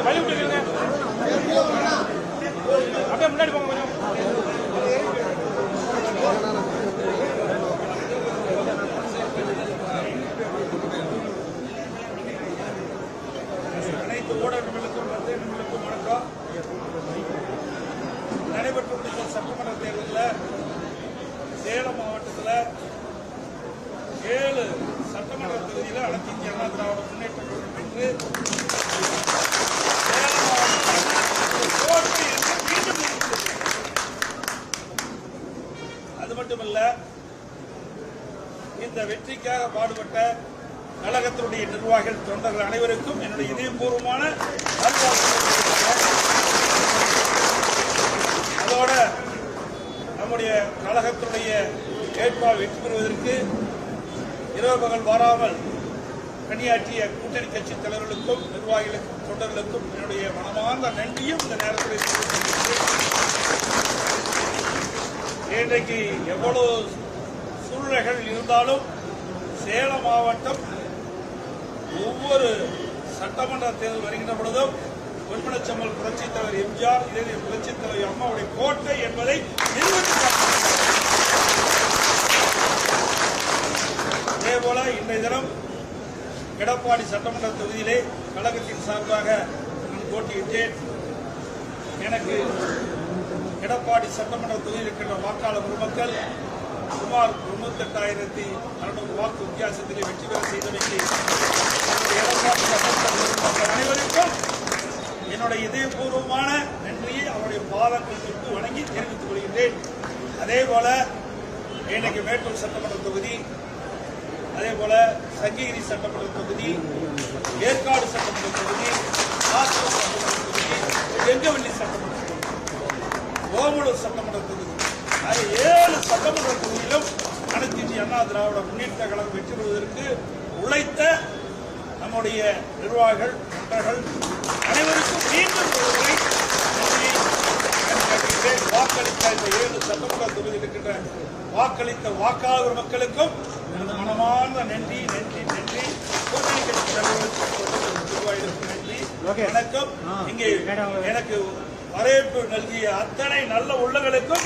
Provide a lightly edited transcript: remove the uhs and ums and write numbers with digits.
வழி விட்டுருங்க, அப்படியே முன்னாடி போங்க கொஞ்சம். அனைத்து ஊடகங்களுக்கும் பத்திரிகைகளுக்கும் வணக்கம். நடைபெற்று முடிந்த சட்டமன்ற தேர்தலில் சேலம் மாவட்டத்தில் 7 சட்டமன்ற தொகுதியில் அனைத்து இந்திய அண்ணா திராவிட முன்னேற்ற கழகம் வென்று சேலம் மாவட்டத்தில் கோட்டை என்று மீண்டும் நிரூபித்தது. அது மட்டுமல்ல, இந்த வெற்றிக்காக பாடுபட்ட கழகத்தினுடைய நிர்வாகிகள், தொண்டர்கள் அனைவருக்கும் என்னுடைய இதயபூர்வமான நல்வாழ்த்துக்கள். அதோட நம்முடைய கழகத்தினுடைய வேட்பாளர் வெற்றி பெறுவதற்கு இரவு பகல் வாராமல் பணியாற்றிய கூட்டணி கட்சி தலைவர்களுக்கும் நிர்வாகிகளுக்கும் தொண்டர்களுக்கும் என்னுடைய மனமார்ந்த நன்றியும் இந்த நேரத்தில் இன்றைக்கு எவ்வளவு சூழ்நிலைகள் இருந்தாலும் சேலம் மாவட்டம் ஒவ்வொரு சட்டமன்ற தேர்தல் வருகின்ற பொழுதும் பொன்மனச்செம்மல் புரட்சித் தலைவர் எம்ஜிஆர், இதே புரட்சித் தலைவர் அம்மாவுடைய கோட்டை என்பதை நிரூபித்தார். அதேபோல இன்றைய தினம் எடப்பாடி சட்டமன்ற தொகுதியிலே கழகத்தின் சார்பாக நான் போட்டியிட்டேன். எனக்கு எடப்பாடி சட்டமன்ற தொகுதியில் இருக்கின்ற வாக்காளர் பெருமக்கள் சுமார் 98,600 வாக்கு வித்தியாசத்திலே வெற்றி பெற செய்தமைக்கு எடப்பாடி சட்டமன்ற அனைவருக்கும் என்னுடைய இதயபூர்வமான நன்றியை அவருடைய பாதங்கள் தொட்டு வணங்கி தெரிவித்துக் கொள்கின்றேன். அதே போல இன்னைக்கு மேட்டூர் சட்டமன்ற தொகுதி, அதே போல சங்ககிரி சட்டமன்ற தொகுதி, ஏற்காடு சட்டமன்ற தொகுதி, ஆத்தூர் சட்டமன்ற தொகுதி, வெங்கவல்லி சட்டமன்ற தொகுதி, ஓமலூர் சட்டமன்ற தொகுதி, 7 சட்டமன்ற தொகுதியிலும் அனைத்து இந்திய அண்ணா திராவிட முன்னேற்ற கழகம் வெற்றி பெறுவதற்கு உழைத்த நம்முடைய நிர்வாகிகள், தொண்டர்கள் அனைவருக்கும் மீண்டும் ஒருமுறை வாக்களித்த இந்த 7 சட்டமன்ற தொகுதியில் இருக்கின்ற வாக்களித்த வாக்காளர் மக்களுக்கும் எனது மனமார்ந்த நன்றி நன்றி நன்றி. கூட்டணி கட்சி தலைவர்களுக்கும் நிர்வாகிகளுக்கும் நன்றி, வணக்கம். இங்கே எனக்கு வரவேற்பு நல்கிய அத்தனை நல்ல உள்ளங்களுக்கும்